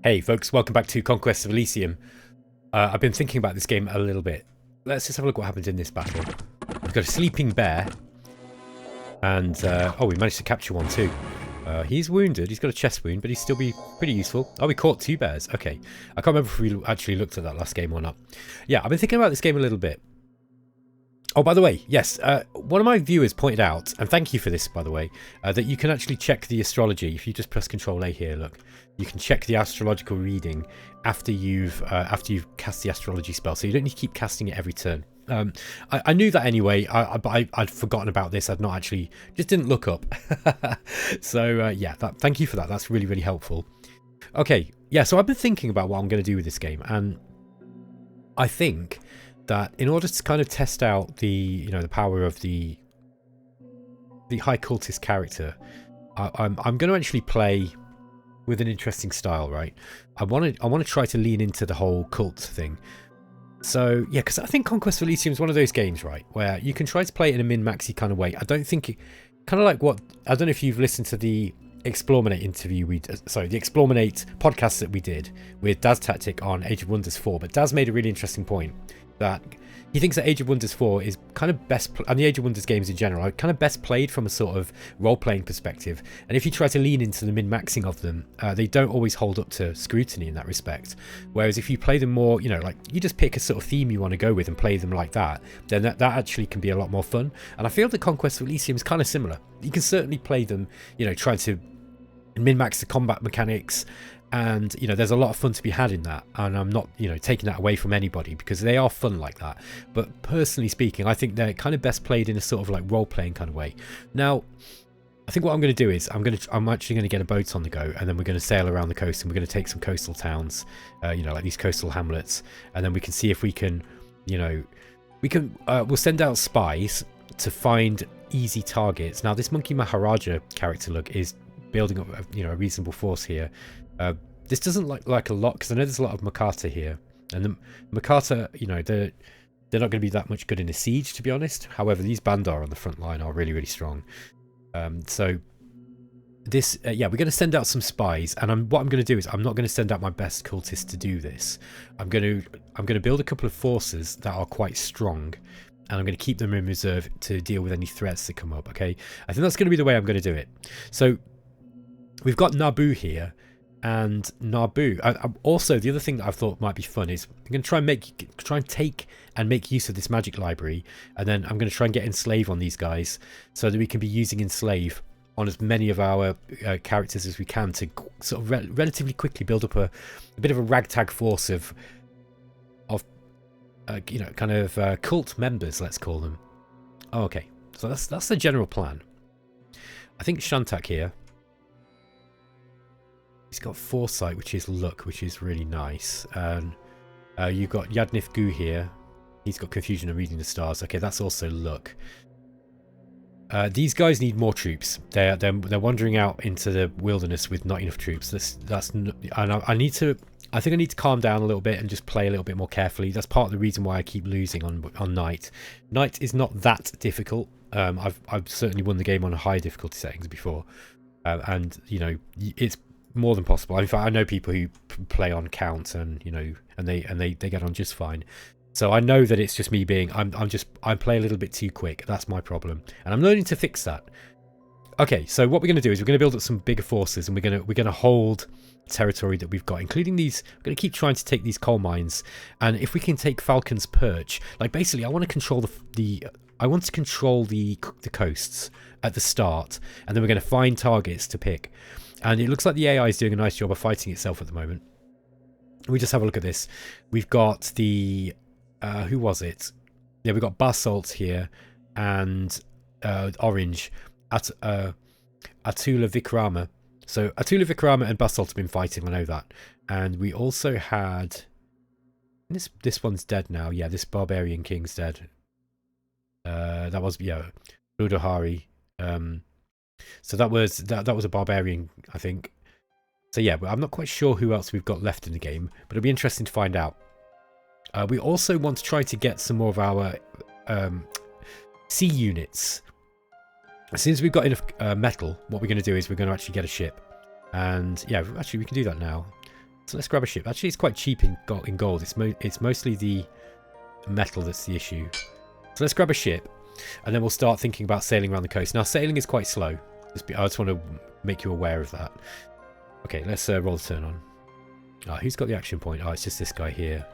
Hey folks, welcome back to Conquest of Elysium. I've been thinking about this game a little bit. Let's just have a look what happens in this battle. We've got a sleeping bear. And, oh, we managed to capture one too. He's wounded, he's got a chest wound, but he'd still be pretty useful. Oh, we caught two bears, okay. I can't remember if we actually looked at that last game or not. Yeah, I've been thinking about this game a little bit. Oh, by the way, yes, one of my viewers pointed out, and thank you for this, by the way, that you can actually check the astrology. If you just press Control A here, look, you can check the astrological reading after you've cast the astrology spell, so you don't need to keep casting it every turn. I knew that anyway, but I'd forgotten about this. I'd not actually, just didn't look up. So, yeah, thank you for that. That's really, really helpful. Okay, yeah, so I've been thinking about what I'm going to do with this game, and I think that in order to kind of test out the the power of the High Cultist character, I'm going to actually play with an interesting style, right? I want to try to lean into the whole cult thing. So yeah, because I think Conquest of Elysium is one of those games, right, where you can try to play it in a min-maxy kind of way. I don't think kind of like I don't know if you've listened to the Explorminate interview the Explorminate podcast that we did with Daz Tactic on Age of Wonders 4, but Daz made a really interesting point that he thinks that Age of Wonders 4 is kind of best, and the Age of Wonders games in general are kind of best played from a sort of role-playing perspective, and if you try to lean into the min-maxing of them, they don't always hold up to scrutiny in that respect. Whereas if you play them more, like you just pick a sort of theme you want to go with and play them like that, then that actually can be a lot more fun. And I feel that Conquest of Elysium is kind of similar. You can certainly play them, trying to min-max the combat mechanics, and there's a lot of fun to be had in that, and I'm not taking that away from anybody because they are fun like that. But personally speaking, I think they're kind of best played in a sort of like role-playing kind of way. Now I think what I'm going to do is I'm actually going to get a boat on the go, and then we're going to sail around the coast, and we're going to take some coastal towns, like these coastal hamlets, and then we can see if we can we'll send out spies to find easy targets. Now this Monkey Maharaja character look is building up a reasonable force here. This doesn't look like a lot because I know there's a lot of Makata here, and the Makata, they're not going to be that much good in a siege, to be honest. However, these Bandar on the front line are really, really strong. So this, yeah, we're going to send out some spies, and what I'm going to do is I'm not going to send out my best cultists to do this. I'm going to build a couple of forces that are quite strong, and I'm going to keep them in reserve to deal with any threats that come up. Okay, I think that's going to be the way I'm going to do it. So we've got Nabu here, and Nabu. Also, the other thing that I thought might be fun is I'm going to try and take and make use of this magic library, and then I'm going to try and get enslave on these guys so that we can be using enslave on as many of our characters as we can to sort of relatively quickly build up a bit of a ragtag force of kind of cult members, let's call them. Oh, okay, so that's the general plan. I think Shantak here, he's got foresight, which is luck, which is really nice. And you've got Yadnif Gu here. He's got confusion and reading the stars. Okay, that's also luck. These guys need more troops. They're wandering out into the wilderness with not enough troops. I think I need to calm down a little bit and just play a little bit more carefully. That's part of the reason why I keep losing on Night. Night is not that difficult. I've certainly won the game on high difficulty settings before, and it's more than possible. In fact, I know people who play on count, and they get on just fine. So I know that it's just me being I play a little bit too quick. That's my problem, and I'm learning to fix that. Okay, so what we're going to do is we're going to build up some bigger forces, and we're going to hold territory that we've got, including these. We're going to keep trying to take these coal mines, and if we can take Falcon's perch, like basically I want to control the coasts at the start, and then we're going to find targets to pick. And it looks like the AI is doing a nice job of fighting itself at the moment. We just have a look at this. We've got the who was it? Yeah, we've got Basalt here and Orange at Atula Vikrama. So Atula Vikrama and Basalt have been fighting, I know that. And we also had this one's dead now. Yeah, this barbarian king's dead. That was Rudahari. So that was a barbarian, I think. So yeah, but I'm not quite sure who else we've got left in the game, but it'll be interesting to find out. We also want to try to get some more of our sea units. As soon as we've got enough metal, what we're going to do is we're going to actually get a ship. And yeah, actually we can do that now. So let's grab a ship. Actually, it's quite cheap in gold. It's mostly the metal that's the issue. So let's grab a ship, and then we'll start thinking about sailing around the coast. Now, sailing is quite slow. I just want to make you aware of that. Okay, let's roll the turn on. Who's got the action point? Oh, it's just this guy here.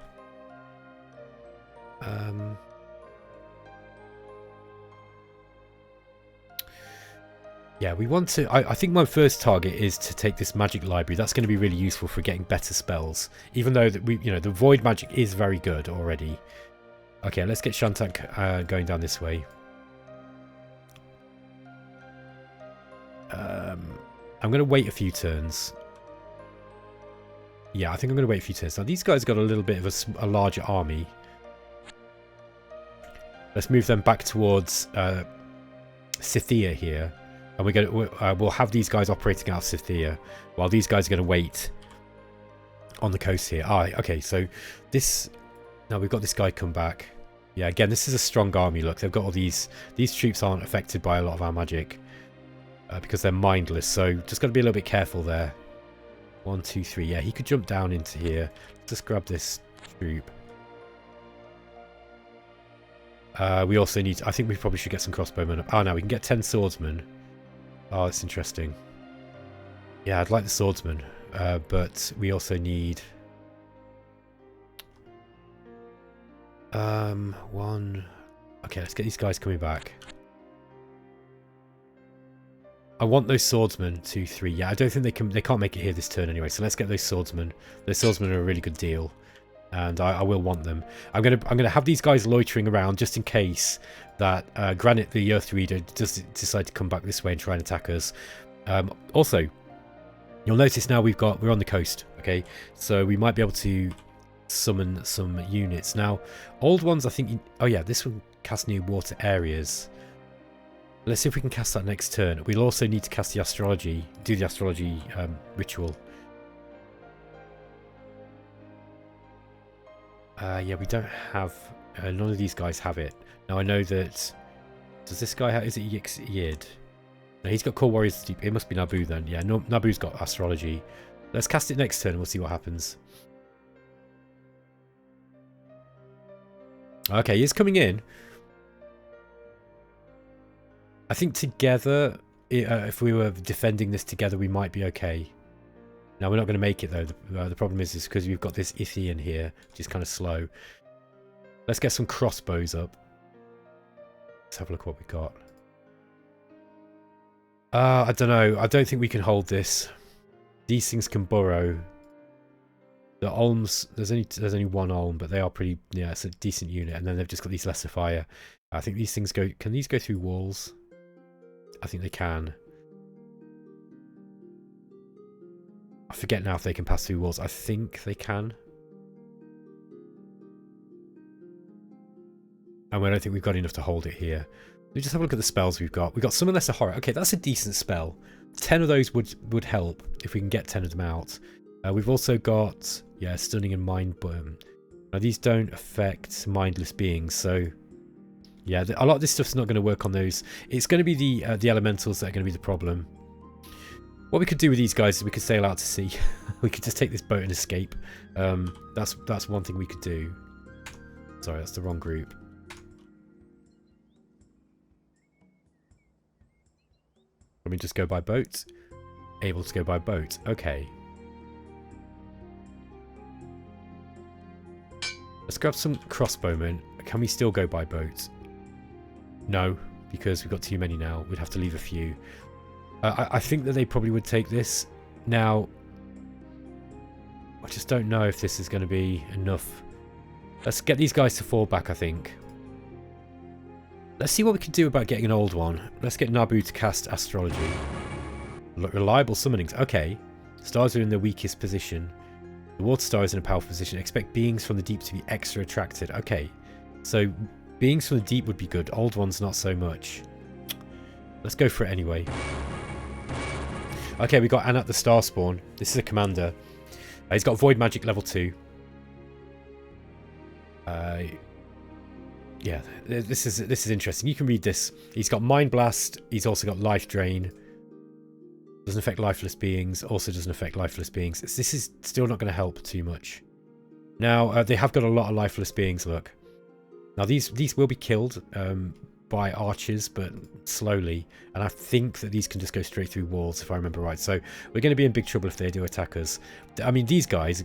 Yeah, we want to... I think my first target is to take this magic library. That's going to be really useful for getting better spells. Even though that the void magic is very good already. Okay, let's get Shantak going down this way. I'm going to wait a few turns. Yeah, I think I'm going to wait a few turns. Now, these guys got a little bit of a larger army. Let's move them back towards Scythia here. And we'll have these guys operating out of Scythia, while these guys are going to wait on the coast here. Okay, so this... Now we've got this guy come back. Yeah, again, this is a strong army. Look, they've got all these... These troops aren't affected by a lot of our magic. Because they're mindless, so just got to be a little bit careful there. 1, 2, 3. Yeah, he could jump down into here. Just grab this troop. We also need... I think we probably should get some crossbowmen. Oh, no, we can get 10 swordsmen. Oh, that's interesting. Yeah, I'd like the swordsman, but we also need... one... Okay, let's get these guys coming back. I want those swordsmen, 2, 3. Yeah, I don't think they can't make it here this turn anyway, so let's get those swordsmen. Those swordsmen are a really good deal, and I will want them. I'm gonna have these guys loitering around just in case that Granite, the Earth Reader, does decide to come back this way and try and attack us. Also, you'll notice now we're on the coast, okay? So we might be able to summon some units. Now, old ones, I think... Oh yeah, this one cast new water areas. Let's see if we can cast that next turn. We'll also need to cast the astrology, do the astrology ritual. Yeah, we don't have... none of these guys have it. Now, I know that... Does this guy have... Is it Yid? No, he's got Core Warriors. It must be Naboo then. Yeah, no, Naboo's got astrology. Let's cast it next turn and we'll see what happens. Okay, he's coming in. I think together, if we were defending this together, we might be okay. Now, we're not going to make it, though. The problem is because we've got this Ithian here, which is kind of slow. Let's get some crossbows up. Let's have a look at what we got. I don't know. I don't think we can hold this. These things can burrow. The Olms, there's only one Olm, but they are pretty... Yeah, it's a decent unit. And then they've just got these lesser fire. I think these things go... Can these go through walls? I think they can. I forget now if they can pass through walls. I think they can. And I don't think we've got enough to hold it here. Let me just have a look at the spells we've got. We've got Summon Lesser Horror. Okay, that's a decent spell. 10 of those would help if we can get 10 of them out. We've also got, yeah, Stunning and Mind Burn. Now, these don't affect mindless beings, so... Yeah, a lot of this stuff's not going to work on those. It's going to be the elementals that are going to be the problem. What we could do with these guys is we could sail out to sea. We could just take this boat and escape. That's one thing we could do. Sorry, that's the wrong group. Let me just go by boat. Able to go by boat. Okay. Let's grab some crossbowmen. Can we still go by boat? No, because we've got too many now. We'd have to leave a few. I think that they probably would take this. Now, I just don't know if this is going to be enough. Let's get these guys to fall back, I think. Let's see what we can do about getting an old one. Let's get Naboo to cast astrology. Look, reliable summonings. Okay. Stars are in their weakest position. The water star is in a powerful position. Expect beings from the deep to be extra attracted. Okay. So, beings from the deep would be good. Old ones, not so much. Let's go for it anyway. Okay, we got Anat the Starspawn. This is a commander. He's got Void Magic level 2. Yeah, this is interesting. You can read this. He's got Mind Blast. He's also got Life Drain. Doesn't affect lifeless beings. Also doesn't affect lifeless beings. This is still not going to help too much. Now, they have got a lot of lifeless beings, look. Now, these will be killed by archers, but slowly. And I think that these can just go straight through walls, if I remember right. So we're going to be in big trouble if they do attack us. I mean, these guys,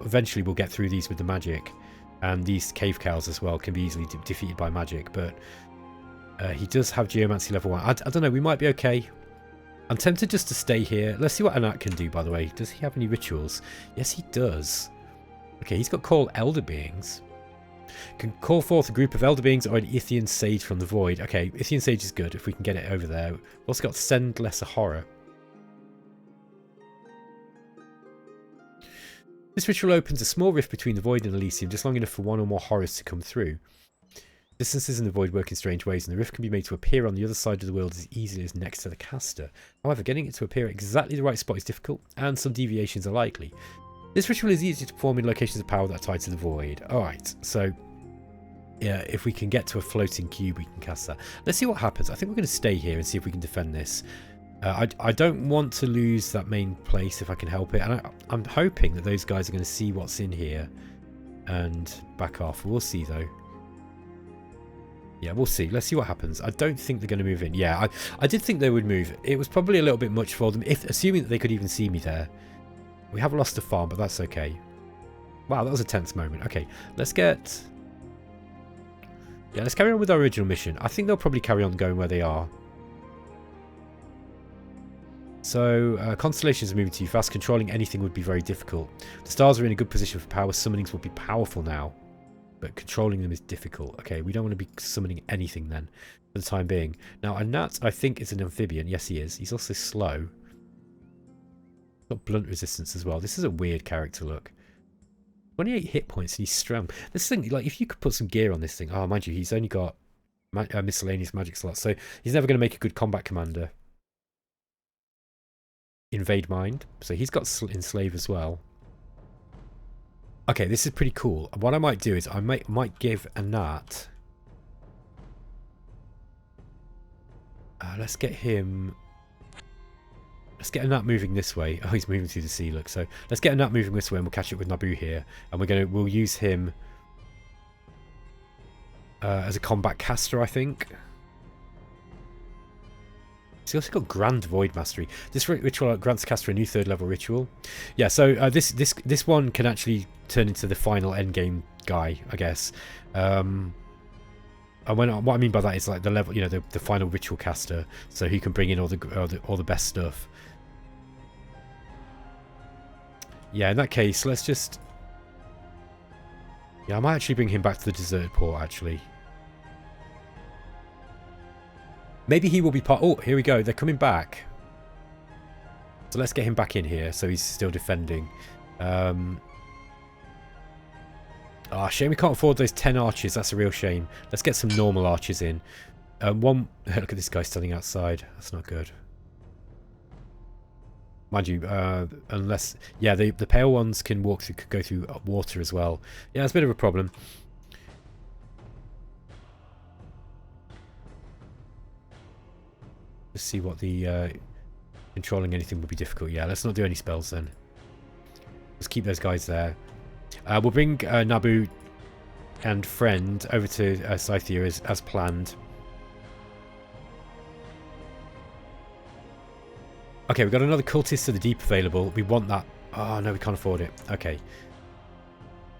eventually we'll get through these with the magic. And these cave cows as well can be easily defeated by magic. But he does have geomancy level 1. I don't know, we might be okay. I'm tempted just to stay here. Let's see what Anat can do, by the way. Does he have any rituals? Yes, he does. Okay, he's got call elder beings. Can call forth a group of elder beings or an Ithian sage from the void. Okay, Ithian sage is good if we can get it over there. We've also got send lesser horror. This ritual opens a small rift between the void and Elysium, just long enough for one or more horrors to come through. Distances in the void work in strange ways, and the rift can be made to appear on the other side of the world as easily as next to the caster. However, getting it to appear at exactly the right spot is difficult, and some deviations are likely. This ritual is easy to perform in locations of power that are tied to the void. Alright, so yeah, if we can get to a floating cube, we can cast that. Let's see what happens. I think we're going to stay here and see if we can defend this. I don't want to lose that main place if I can help it. And I'm hoping that those guys are going to see what's in here and back off. We'll see, though. Yeah, we'll see. Let's see what happens. I don't think they're going to move in. Yeah, I did think they would move. It was probably a little bit much for them, assuming that they could even see me there. We have lost a farm, but that's okay. Wow, that was a tense moment. Okay, let's get... Yeah, let's carry on with our original mission. I think they'll probably carry on going where they are. So, constellations are moving too fast. Controlling anything would be very difficult. The stars are in a good position for power. Summonings will be powerful now. But controlling them is difficult. Okay, we don't want to be summoning anything then, for the time being. Now, a gnat, I think, is an amphibian. Yes, he is. He's also slow. Got blunt resistance as well. This is a weird character look. 28 hit points and he's strong. This thing, like, if you could put some gear on this thing. Oh, mind you, he's only got miscellaneous magic slots, so he's never going to make a good combat commander. Invade mind. So he's got enslave as well. Okay, this is pretty cool. What I might do is I might give a gnat. Let's get him. Let's get a gnat moving this way. Oh, he's moving through the sea. Look, so let's get a gnat moving this way, and we'll catch up with Nabu here, and we'll use him as a combat caster, I think. He's also got Grand Void Mastery. This ritual grants caster a new 3rd level ritual. Yeah, so this one can actually turn into the final end game guy, I guess. And what I mean by that is like the level, you know, the final ritual caster, so he can bring in all the best stuff. Yeah, in that case, let's just... Yeah, I might actually bring him back to the deserted port, actually. Maybe he will be part... Oh, here we go. They're coming back. So let's get him back in here so he's still defending. Shame we can't afford those 10 archers. That's a real shame. Let's get some normal archers in. Look at this guy standing outside. That's not good. Mind you, unless... Yeah, the pale ones can go through water as well. Yeah, it's a bit of a problem. Let's see what the... controlling anything would be difficult. Yeah, let's not do any spells then. Let's keep those guys there. We'll bring Nabu and friend over to Scythia as planned. Okay, we've got another cultist to the deep available. We want that. Oh, no, we can't afford it. Okay.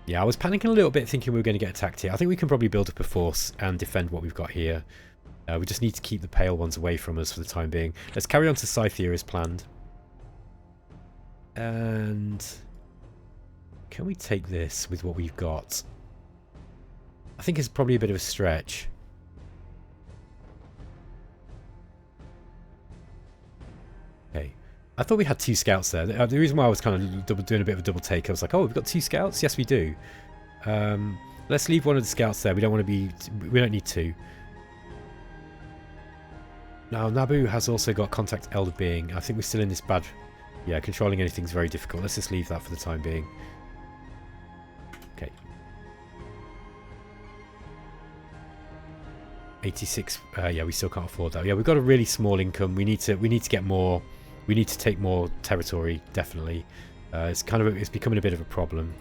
Yeah, I was panicking a little bit thinking we were going to get attacked here. I think we can probably build up a force and defend what we've got here. We just need to keep the pale ones away from us for the time being. Let's carry on to Scythia as planned. And... can we take this with what we've got? I think it's probably a bit of a stretch. Okay. I thought we had 2 scouts there. The reason why I was kind of doing a bit of a double take, I was like, oh, we've got 2 scouts? Yes, we do. Let's leave one of the scouts there. We don't want to be... we don't need 2. Now, Nabu has also got contact elder being. I think we're still in this bad... yeah, controlling anything's very difficult. Let's just leave that for the time being. Okay. 86. Yeah, we still can't afford that. Yeah, we've got a really small income. We need to get more We need to take more territory, definitely. It's becoming a bit of a problem.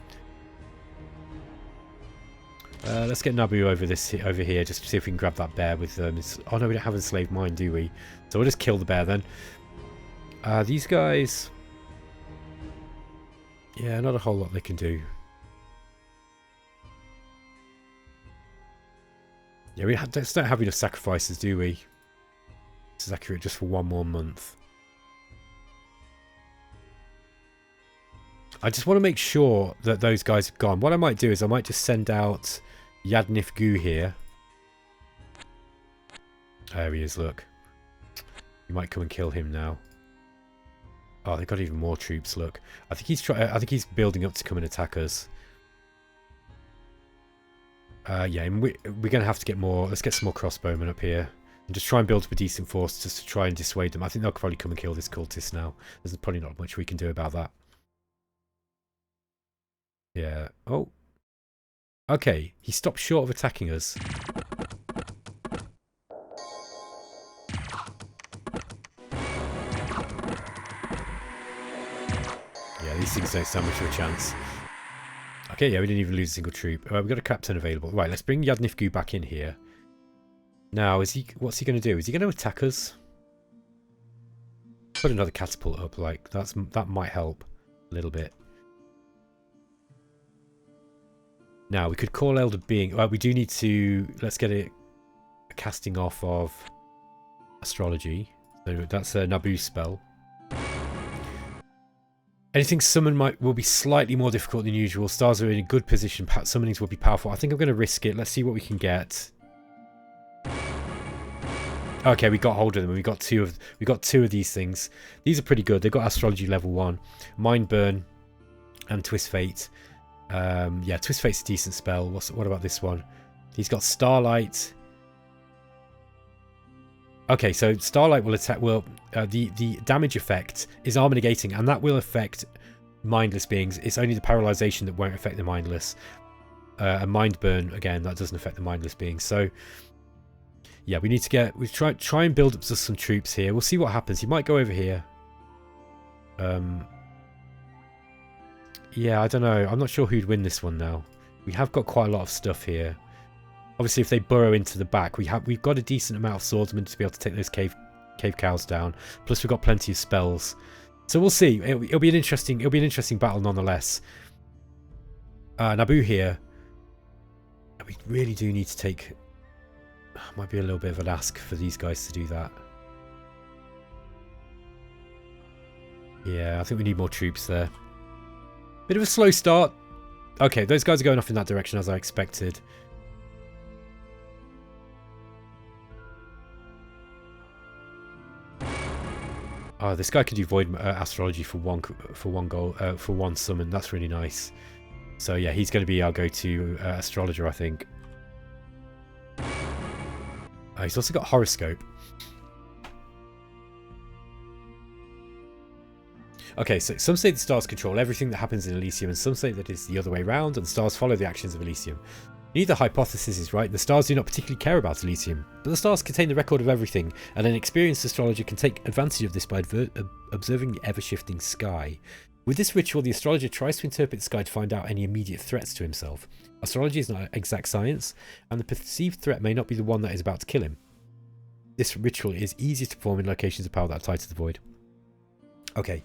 Let's get Naboo over here, just to see if we can grab that bear with oh no, we don't have an enslaved mine, do we? So we'll just kill the bear then. These guys, yeah, not a whole lot they can do. Yeah, we just don't have enough sacrifices, do we? This is accurate just for 1 more month. I just want to make sure that those guys have gone. What I might do is I might just send out Yadnif Gu here. There he is, look. You might come and kill him now. Oh, they've got even more troops, look. I think he's building up to come and attack us. Yeah, and we're going to have to get more. Let's get some more crossbowmen up here. And just try and build up a decent force just to try and dissuade them. I think they'll probably come and kill this cultist now. There's probably not much we can do about that. Yeah. Oh. Okay. He stopped short of attacking us. Yeah, these things don't stand much of a chance. Okay, yeah, we didn't even lose a single troop. We've got a captain available. Right, let's bring Yadnif Gu back in here. Now, what's he going to do? Is he going to attack us? Put another catapult up, like, that might help a little bit. Now, we could call Elder Being. Well, we do need to... Let's get a casting off of astrology. So that's a Naboo spell. Anything summoned will be slightly more difficult than usual. Stars are in a good position. Summonings will be powerful. I think I'm going to risk it. Let's see what we can get. Okay, we got hold of them. We got two of these things. These are pretty good. They've got astrology level 1, Mind Burn, and Twist Fate. Yeah, Twist Fate's a decent spell. What about this one? He's got Starlight. Okay, so Starlight will attack. The damage effect is armor negating, and that will affect mindless beings. It's only the paralyzation that won't affect the mindless. And Mind Burn, again, that doesn't affect the mindless beings. So yeah, we try and build up just some troops here. We'll see what happens. He might go over here. Yeah, I don't know. I'm not sure who'd win this one now. We have got quite a lot of stuff here. Obviously, if they burrow into the back, we've got a decent amount of swordsmen to be able to take those cave cows down. Plus, we've got plenty of spells. So we'll see. It'll be an interesting battle nonetheless. Naboo here. We really do need to take. Might be a little bit of an ask for these guys to do that. Yeah, I think we need more troops there. Bit of a slow start. Okay, those guys are going off in that direction as I expected. Oh, this guy could do void astrology for one summon. That's really nice. So yeah, he's going to be our go-to astrologer, I think. He's also got horoscope. Okay, so some say the stars control everything that happens in Elysium, and some say that it's the other way around, and the stars follow the actions of Elysium. Neither hypothesis is right. The stars do not particularly care about Elysium, but the stars contain the record of everything, and an experienced astrologer can take advantage of this by observing the ever-shifting sky. With this ritual, the astrologer tries to interpret the sky to find out any immediate threats to himself. Astrology is not an exact science, and the perceived threat may not be the one that is about to kill him. This ritual is easier to perform in locations of power that are tied to the void. Okay,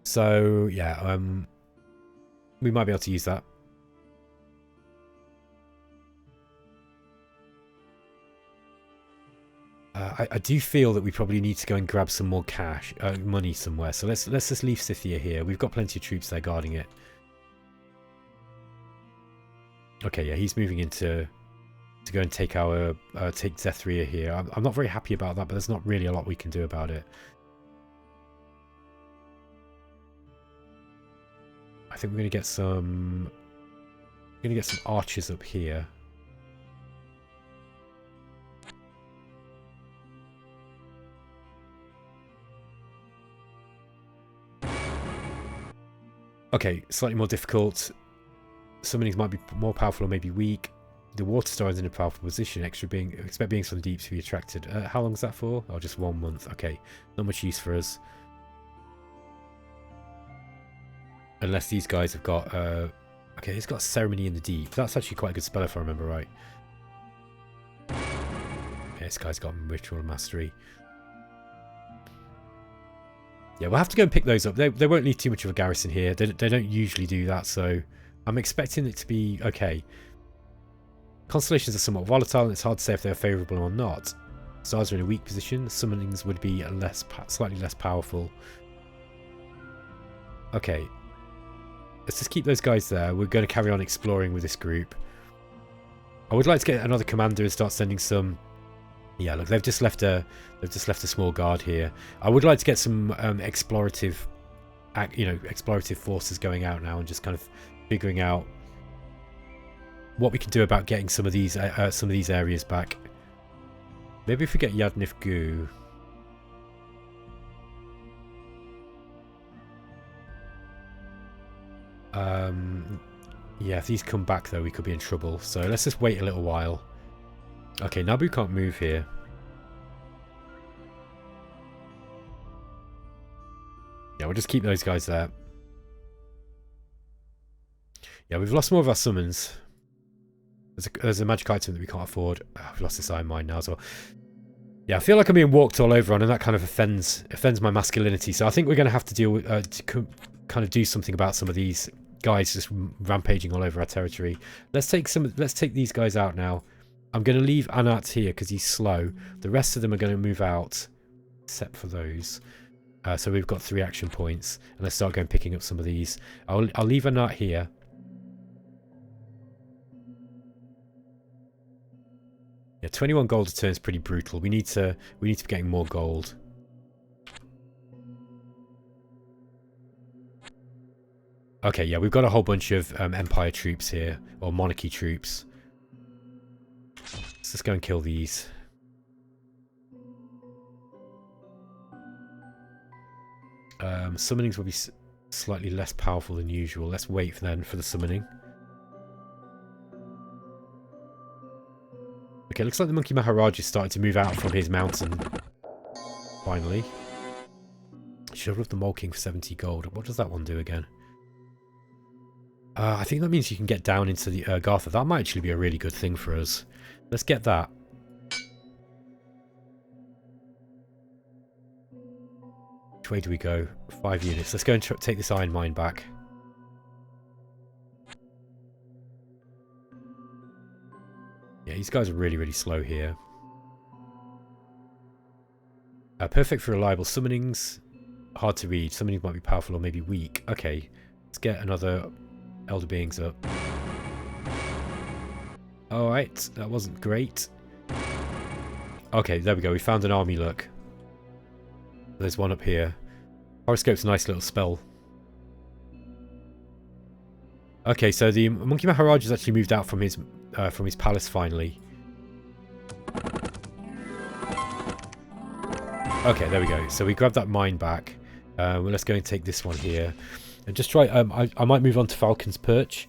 so yeah, we might be able to use that. I do feel that we probably need to go and grab some more money somewhere. So let's just leave Scythia here. We've got plenty of troops there guarding it. Okay, yeah, he's moving in to go and take take Zethria here. I'm not very happy about that, but there's not really a lot we can do about it. I think we're going to get some archers up here. Okay, slightly more difficult. Summonings might be more powerful or maybe weak. The water star is in a powerful position. Expect beings from the deep to be attracted. How long is that for? Oh, just 1 month. Okay, not much use for us. Unless these guys have got... okay, he's got Ceremony in the Deep. That's actually quite a good spell if I remember right. Okay, this guy's got Ritual Mastery. Yeah, we'll have to go and pick those up. They won't leave too much of a garrison here. They don't usually do that, so I'm expecting it to be okay. Constellations are somewhat volatile, and it's hard to say if they're favourable or not. Stars are in a weak position. Summonings would be slightly less powerful. Okay. Let's just keep those guys there. We're going to carry on exploring with this group. I would like to get another commander and start sending some... Yeah, look, they've just left a small guard here. I would like to get some explorative forces going out now and just kind of figuring out what we can do about getting some of these areas back. Maybe if we get Yadnif Gu. Yeah, if these come back though, we could be in trouble. So let's just wait a little while. Okay, Nabu can't move here. Yeah, we'll just keep those guys there. Yeah, we've lost more of our summons. There's a magic item that we can't afford. Oh, I've lost this Iron Mine now as well. Yeah, I feel like I'm being walked all over on, and that kind of offends my masculinity. So I think we're going to have to deal with kind of do something about some of these guys just rampaging all over our territory. Let's take these guys out now. I'm going to leave Anat here because he's slow. The rest of them are going to move out, except for those. So we've got 3 action points, and let's start going picking up some of these. I'll leave Anat here. Yeah, 21 gold a turn is pretty brutal. We need to be getting more gold. Okay, yeah, we've got a whole bunch of Empire troops here, or Monarchy troops. Let's just go and kill these. Summonings will be slightly less powerful than usual. Let's wait then for the summoning. Okay, looks like the Monkey Maharaj is starting to move out from his mountain. Finally. Shovel of the Mole King for 70 gold. What does that one do again? I think that means you can get down into the Gartha. That might actually be a really good thing for us. Let's get that. Which way do we go? 5 units. Let's go and take this Iron Mine back. Yeah, these guys are really, really slow here. Perfect for reliable summonings. Hard to read. Summonings might be powerful or maybe weak. Okay, let's get another Elder Beings up. Alright, that wasn't great. Okay, there we go. We found an army, look. There's one up here. Horoscope's a nice little spell. Okay, so the Monkey Maharaj has actually moved out from his palace finally. Okay, there we go. So we grabbed that mine back. Well, let's go and take this one here. And just try... I might move on to Falcon's Perch.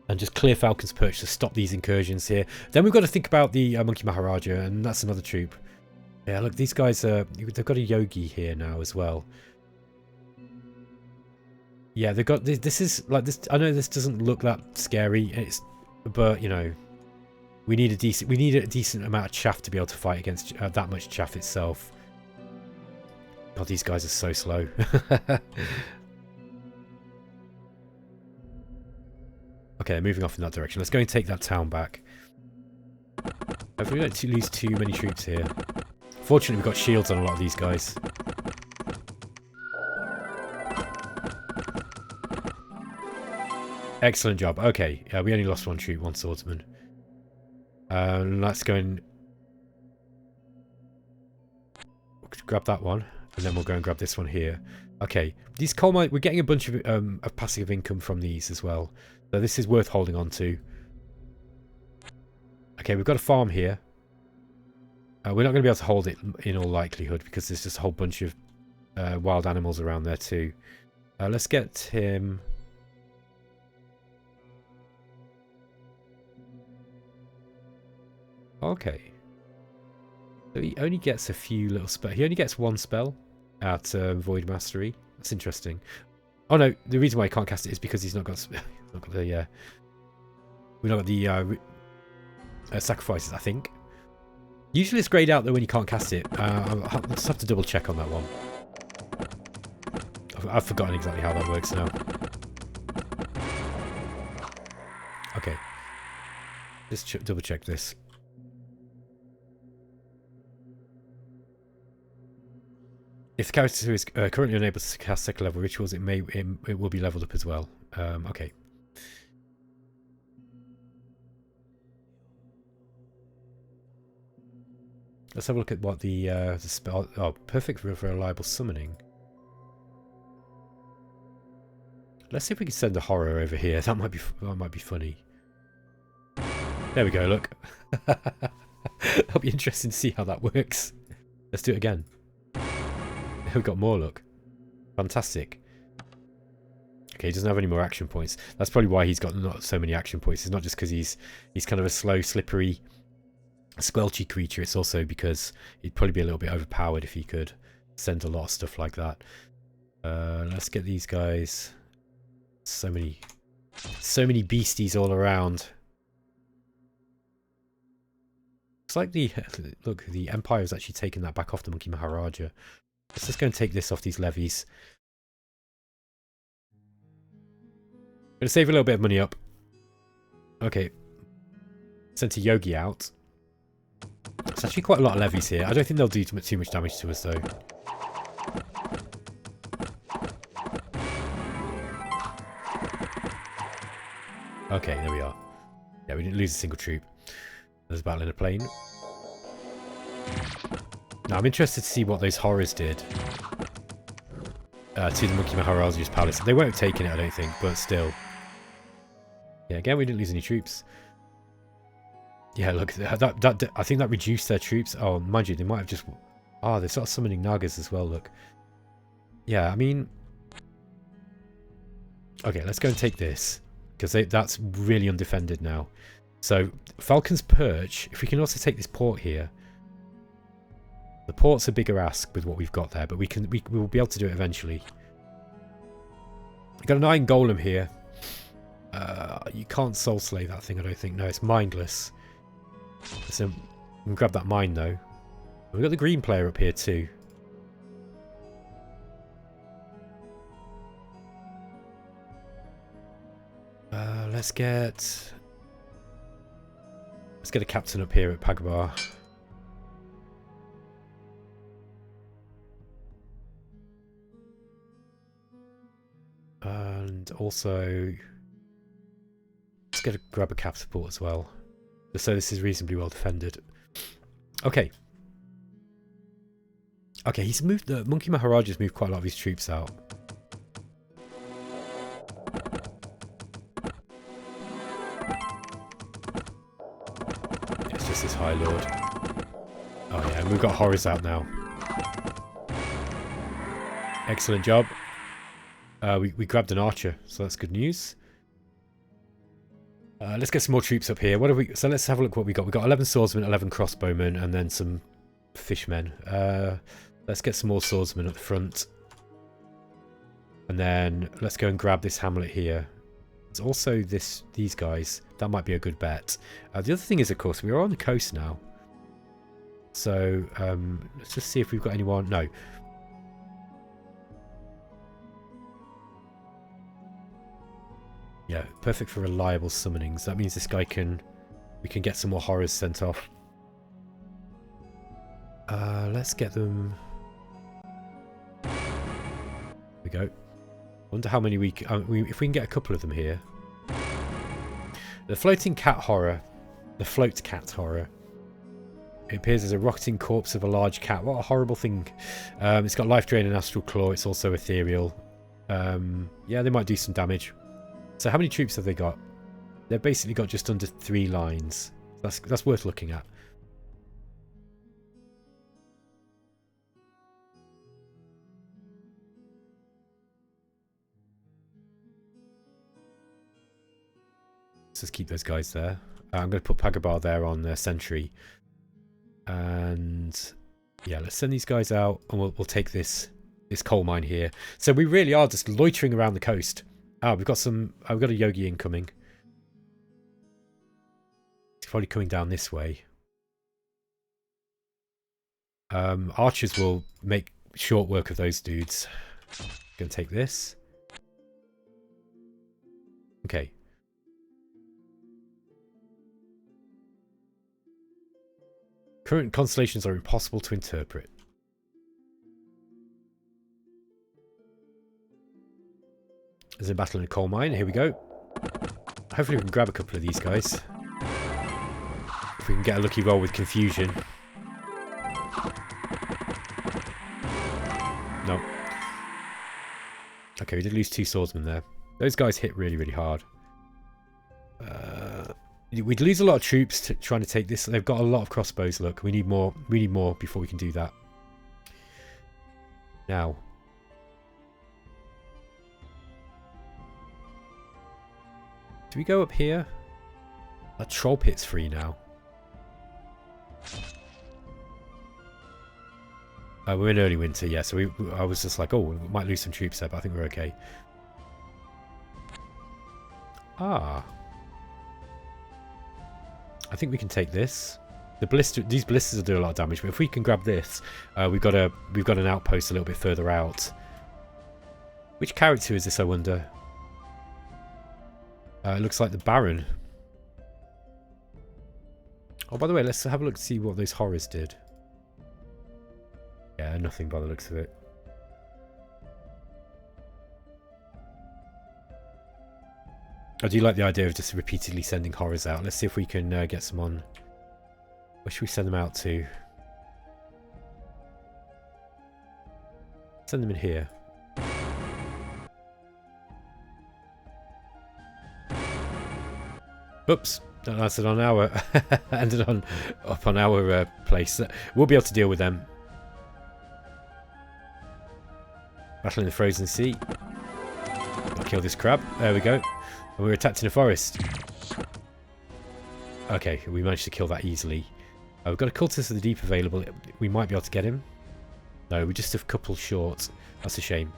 And just clear Falcon's Perch to stop these incursions here. Then we've got to think about the Monkey Maharaja. And that's another troop. Yeah, look, these guys... they've got a Yogi here now as well. Yeah, they've got... This is... like this. I know this doesn't look that scary. But, you know... We need a decent amount of chaff to be able to fight against that much chaff itself. God, these guys are so slow. Okay, moving off in that direction. Let's go and take that town back. Hopefully we don't lose too many troops here. Fortunately, we've got shields on a lot of these guys. Excellent job. Okay, we only lost 1 troop, 1 swordsman. Let's go and grab that one, and then we'll go and grab this one here. Okay, these coal mines, we're getting a bunch of passive income from these as well, so this is worth holding on to. Okay, we've got a farm here. We're not going to be able to hold it in all likelihood because there's just a whole bunch of wild animals around there too. Let's get him. Okay. So he only gets a few little spells. He only gets 1 spell at Void Mastery. That's interesting. Oh no, the reason why he can't cast it is because he's not got, not got the we've not got the sacrifices, I think. Usually it's grayed out though when you can't cast it. I'll just have to double check on that one. I've forgotten exactly how that works now. Okay. Just double check this. If the character is currently unable to cast second level rituals, it will be leveled up as well. Okay. Let's have a look at what the spell. Oh, perfect for reliable summoning. Let's see if we can send a horror over here. That might be funny. There we go. Look. That'll be interesting to see how that works. Let's do it again. We've got more. Look. Fantastic. Okay, he doesn't have any more action points. That's probably why he's got not so many action points. It's not just because he's kind of a slow, slippery, squelchy creature. It's also because he'd probably be a little bit overpowered if he could send a lot of stuff like that. Let's get these guys. So many beasties all around. Looks like the Empire has actually taken that back off the Monkey Maharaja. Let's just go and take this off these levies. Gonna save a little bit of money up. Okay. Sent a Yogi out. It's actually quite a lot of levies here. I don't think they'll do too much damage to us though. Okay, there we are. Yeah, we didn't lose a single troop. There's a battle in a plane. Now, I'm interested to see what those horrors did to the Monkey Maharaja's palace. They won't have taken it, I don't think, but still. Yeah, again, we didn't lose any troops. Yeah, look, that I think that reduced their troops. Oh, mind you, they might have just... Oh, they're sort of summoning Nagas as well, look. Yeah, I mean... Okay, let's go and take this. Because that's really undefended now. So, Falcon's perch, if we can also take this port here. The port's a bigger ask with what we've got there, but we will be able to do it eventually. We've got an iron golem here. You can't soul slay that thing, I don't think. No, it's mindless. So, we can grab that mine though. We've got the green player up here too. Let's get a captain up here at Pagbar. And also let's grab a catapult as well. Just so this is reasonably well defended. Okay. Okay, he's moved the Monkey Maharaja's moved quite a lot of his troops out. This High Lord. Oh yeah, and we've got horrors out now. Excellent job. We grabbed an archer, so that's good news. Let's get some more troops up here. What have we? So let's have a look what we got. We got 11 swordsmen, 11 crossbowmen, and then some fishmen. Let's get some more swordsmen up the front, and then let's go and grab this hamlet here. There's also these guys. That might be a good bet. The other thing is, of course, we are on the coast now. So let's just see if we've got anyone. No. Yeah, perfect for reliable summonings. That means this guy we can get some more horrors sent off. Let's get them. There we go. Wonder how many if we can get a couple of them here. The floating cat horror. The float cat horror. It appears as a rotting corpse of a large cat. What a horrible thing. It's got life drain and astral claw. It's also ethereal. Yeah, they might do some damage. So how many troops have they got? They've basically got just under 3 lines. That's worth looking at. Let's just keep those guys there. I'm going to put Pagabar there on their sentry. And yeah, let's send these guys out and we'll take this this coal mine here. So we really are just loitering around the coast. Oh, we've got some... Oh, we've got a Yogi incoming. He's probably coming down this way. Archers will make short work of those dudes. Gonna take this. Okay. Current constellations are impossible to interpret. There's a battle in a coal mine. Here we go. Hopefully we can grab a couple of these guys. If we can get a lucky roll with confusion. No. Okay, we did lose 2 swordsmen there. Those guys hit really, really hard. We'd lose a lot of troops trying to take this. They've got a lot of crossbows, look. We need more before we can do that. Now. Do we go up here? That troll pit's free now. We're in early winter, yeah, so I was just like, oh, we might lose some troops there, but I think we're okay. Ah. I think we can take this. These blisters will do a lot of damage, but if we can grab this, we've got an outpost a little bit further out. Which character is this, I wonder? It looks like the Baron. Oh, by the way, let's have a look to see what those horrors did. Yeah, nothing by the looks of it. I do like the idea of just repeatedly sending horrors out. Let's see if we can get some on. Where should we send them out to? Send them in here. Oops. That's it on our... ended up on our place. We'll be able to deal with them. Battle in the frozen sea. I'll kill this crab. There we go. And we're attacked in a forest. Okay, we managed to kill that easily. We've got a cultist of the deep available. We might be able to get him. No, we're just a couple short. That's a shame.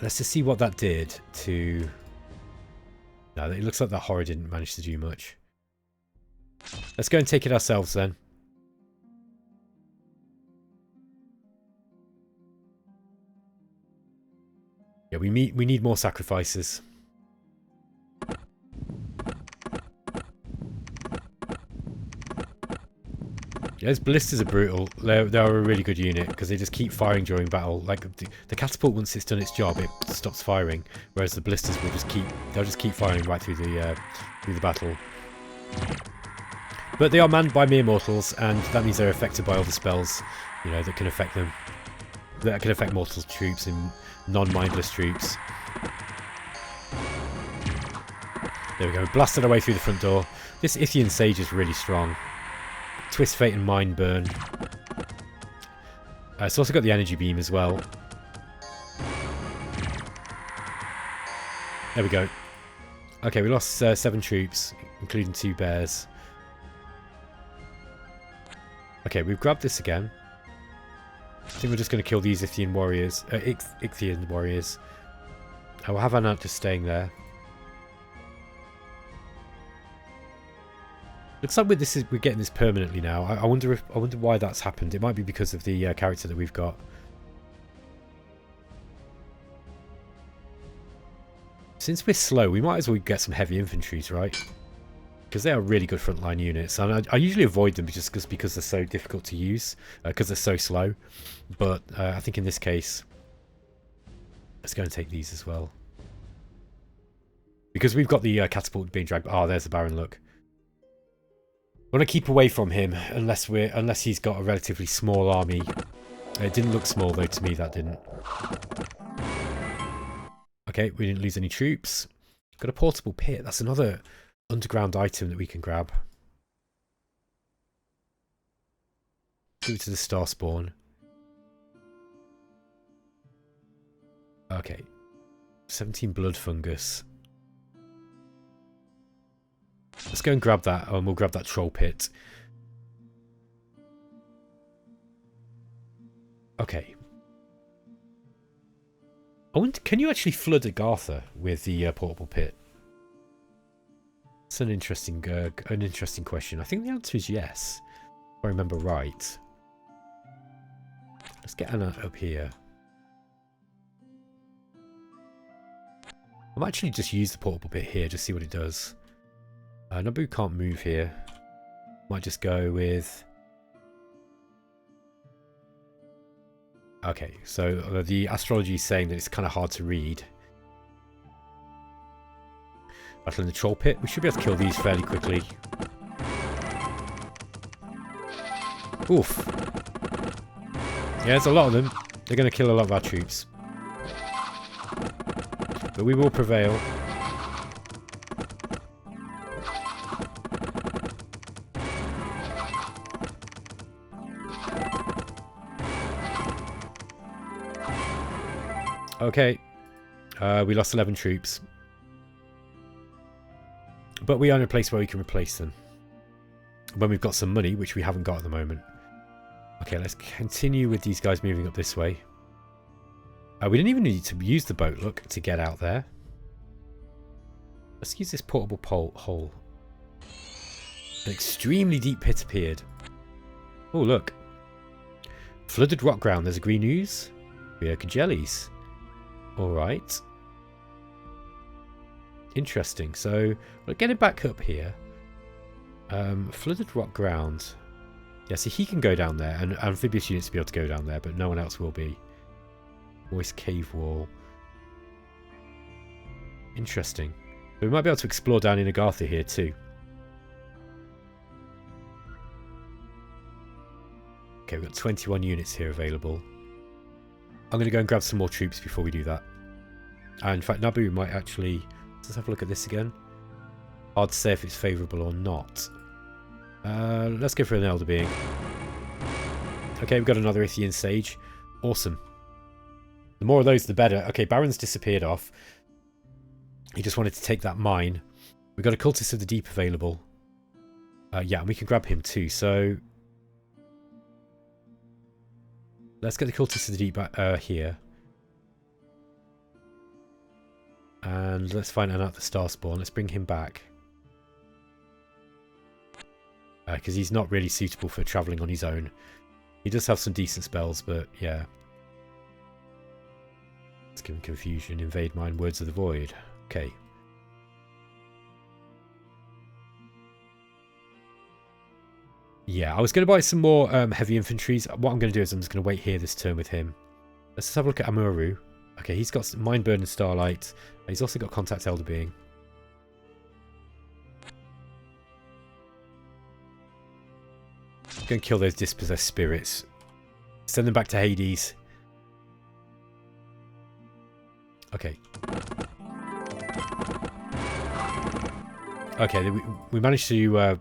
Let's just see what that did to... No, it looks like that horror didn't manage to do much. Let's go and take it ourselves then. Yeah, we need more sacrifices. Yeah, those ballistas are brutal. They're a really good unit because they just keep firing during battle. Like the catapult, once it's done its job, it stops firing. Whereas the ballistas will just keep firing right through the battle. But they are manned by mere mortals, and that means they're affected by all the spells, you know, that can affect them. That can affect mortal troops and non-mindless troops. There we go. Blasted our way through the front door. This Ithian Sage is really strong. Twist Fate and Mind Burn. It's also got the energy beam as well. There we go. Okay, we lost 7 troops, including 2 bears. Okay, we've grabbed this again. I think we're just going to kill these Ithian warriors. Ichthian warriors. I will have Anant just staying there. Looks like we're getting this permanently now. I wonder why that's happened. It might be because of the character that we've got. Since we're slow, we might as well get some heavy infantries, right? Because they are really good frontline units. And I usually avoid them just because they're so difficult to use. Because they're so slow. But I think in this case, let's go and take these as well. Because we've got the catapult being dragged. Oh, there's the Baron, look. I want to keep away from him unless he's got a relatively small army. It didn't look small though to me, that didn't. Okay, we didn't lose any troops. Got a portable pit. That's another underground item that we can grab. Go to the star spawn. Okay. 17 blood fungus. Let's go and grab that, and we'll grab that troll pit. Okay. I wonder, can you actually flood Agartha with the portable pit? It's an interesting question. I think the answer is yes, if I remember right. Let's get Anna up here. I might actually just use the portable pit here, just see what it does. Nabu can't move here. Might just go with... Okay, so the astrology is saying that it's kind of hard to read. Battle in the troll pit. We should be able to kill these fairly quickly. Oof. Yeah, there's a lot of them. They're going to kill a lot of our troops. But we will prevail. Okay. We lost 11 troops. But we are in a place where we can replace them. When we've got some money, which we haven't got at the moment. Okay, let's continue with these guys moving up this way. We didn't even need to use the boat, look, to get out there. Let's use this portable hole. An extremely deep pit appeared. Oh, look. Flooded rock ground. There's a green ooze. Bioka jellies. Alright. Interesting. So, we're getting back up here. Flooded rock ground. Yeah, so he can go down there, and amphibious units will be able to go down there, but no one else will be. Moist cave wall. Interesting. We might be able to explore down in Agartha here too. Okay, we've got 21 units here available. I'm going to go and grab some more troops before we do that. And in fact, Nabu might actually... Let's have a look at this again. Hard to say if it's favourable or not. Let's go for an Elder Being. Okay, we've got another Ithian Sage. Awesome. The more of those, the better. Okay, Baron's disappeared off. He just wanted to take that mine. We've got a Cultist of the Deep available. Yeah, and we can grab him too, so... Let's get the Cultist of the Deep here. And let's find out the Starspawn. Let's bring him back. Because he's not really suitable for travelling on his own. He does have some decent spells, but yeah. Let's give him Confusion, Invade Mine, Words of the Void. Okay. Yeah, I was going to buy some more heavy infantries. What I'm going to do is I'm just going to wait here this turn with him. Let's just have a look at Amuru. Okay, he's got Mindburn and Starlight. He's also got Contact Elder Being. Go and kill those dispossessed spirits. Send them back to Hades. Okay. Okay, we managed to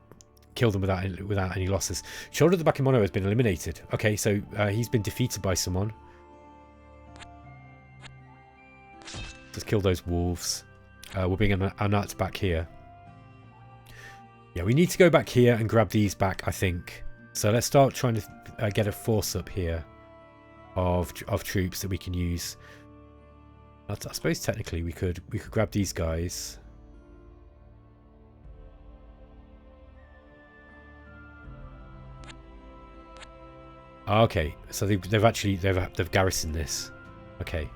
kill them without any losses. Shoulder of the Bakemono has been eliminated. Okay, so he's been defeated by someone. Let's kill those wolves. We'll bring Anat back here. Yeah, we need to go back here and grab these back, I think. So let's start trying to get a force up here of troops that we can use. I suppose technically we could grab these guys. Okay, so they've garrisoned this. Okay.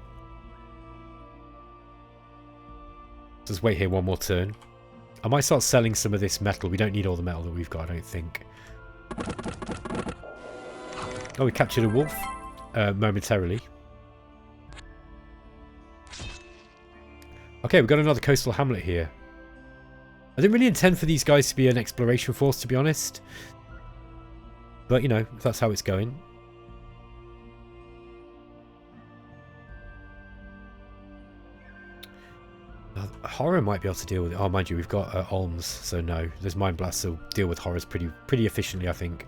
Let's wait here one more turn. I might start selling some of this metal. We don't need all the metal that we've got, I don't think. Oh, we captured a wolf momentarily. Okay, we've got another coastal hamlet here. I didn't really intend for these guys to be an exploration force, to be honest. But, you know, if that's how it's going. Horror might be able to deal with it. Oh, mind you, we've got Olms, so no. There's Mind Blasts, so deal with horrors pretty efficiently, I think.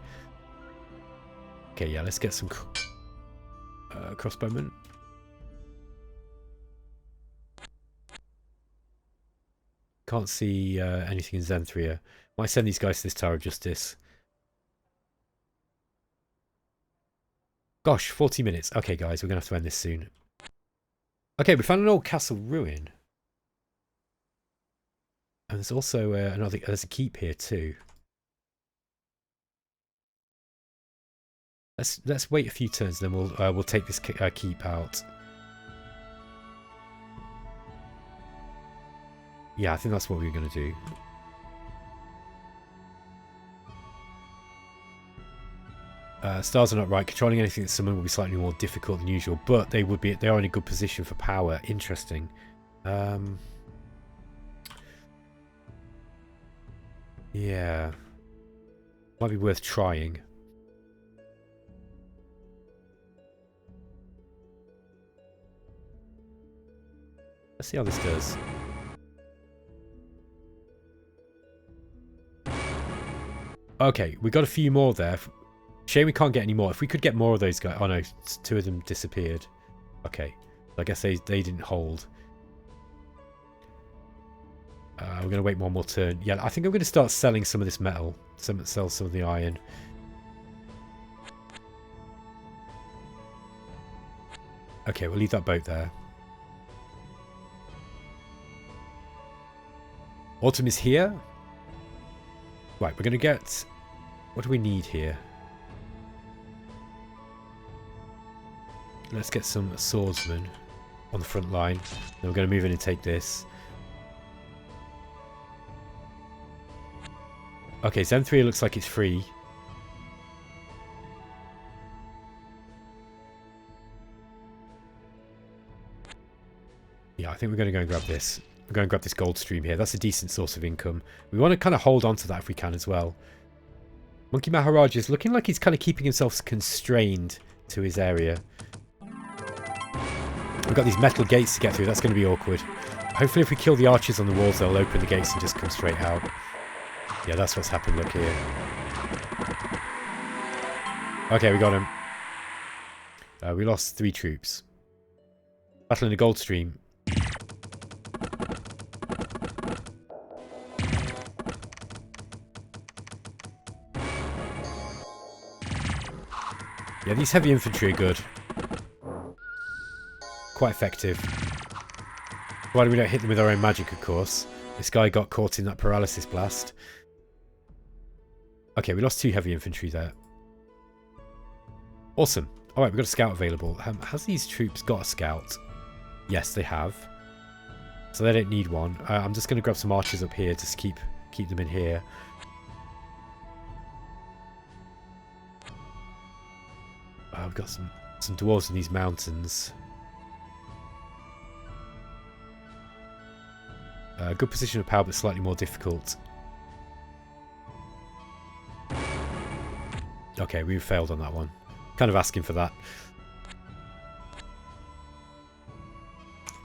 Okay, yeah, let's get some crossbowmen. Can't see anything in Zenthria. Might send these guys to this Tower of Justice. Gosh, 40 minutes. Okay, guys, we're going to have to end this soon. Okay, we found an old castle ruin. And there's also there's a keep here too. Let's wait a few turns, then we'll take this keep out. Yeah, I think that's what we were going to do. Stars are not right. Controlling anything that's summoned will be slightly more difficult than usual, but they are in a good position for power. Interesting. Yeah. Might be worth trying. Let's see how this does. Okay, we got a few more there. Shame we can't get any more. If we could get more of those guys... Oh no, 2 of them disappeared. Okay, I guess they didn't hold. We're going to wait one more turn. Yeah, I think I'm going to start selling some of this metal. Sell some of the iron. Okay, we'll leave that boat there. Autumn is here. Right, we're going to get... What do we need here? Let's get some swordsmen on the front line. Then we're going to move in and take this. Okay, Zen 3 looks like it's free. Yeah, I think we're going to go and grab this. We're going to grab this gold stream here. That's a decent source of income. We want to kind of hold on to that if we can as well. Monkey Maharaj is looking like he's kind of keeping himself constrained to his area. We've got these metal gates to get through. That's going to be awkward. Hopefully if we kill the archers on the walls, they'll open the gates and just come straight out. Yeah, that's what's happened. Look here. Okay, we got him. We lost 3 troops. Battle in the gold stream. Yeah, these heavy infantry are good. Quite effective. Provided we don't hit them with our own magic, of course. This guy got caught in that paralysis blast. Okay, we lost 2 heavy infantry there. Awesome. Alright, we've got a scout available. Has these troops got a scout? Yes, they have. So they don't need one. I'm just going to grab some archers up here to keep them in here. I've got some dwarves in these mountains. Good position of power, but slightly more difficult. Okay, we failed on that one. Kind of asking for that.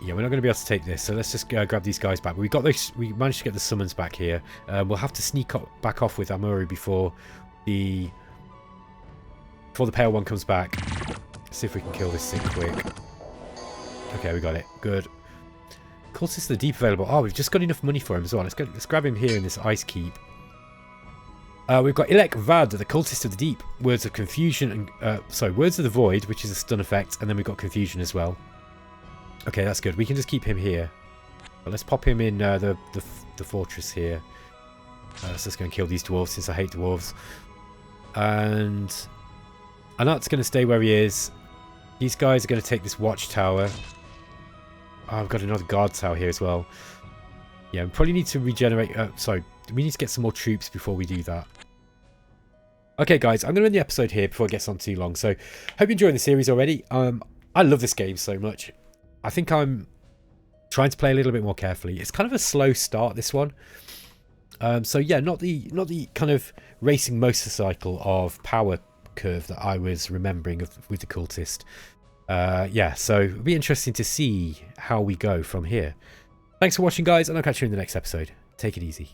Yeah, we're not going to be able to take this, so let's just grab these guys back. We got those. We managed to get the summons back here. We'll have to sneak back off with Amuri before the pale one comes back. See if we can kill this thing quick. Okay, we got it. Good. Cultist of the Deep available. Oh, we've just got enough money for him as well. Let's grab him here in this ice keep. We've got Ilek Vad, the Cultist of the Deep. Words of Confusion and Words of the Void, which is a stun effect, and then we've got Confusion as well. Okay, that's good. We can just keep him here. But let's pop him in the fortress here. Let's just go and kill these dwarves since I hate dwarves. And Anat's going to stay where he is. These guys are going to take this watchtower. Oh, I've got another guard tower here as well. Yeah, we probably need to regenerate... we need to get some more troops before we do that. Okay, guys, I'm going to end the episode here before it gets on too long. So, hope you're enjoying the series already. I love this game so much. I think I'm trying to play a little bit more carefully. It's kind of a slow start, this one. So, yeah, not the kind of racing motorcycle of power curve that I was remembering with the Cultist. Yeah, so it'll be interesting to see how we go from here. Thanks for watching, guys, and I'll catch you in the next episode. Take it easy.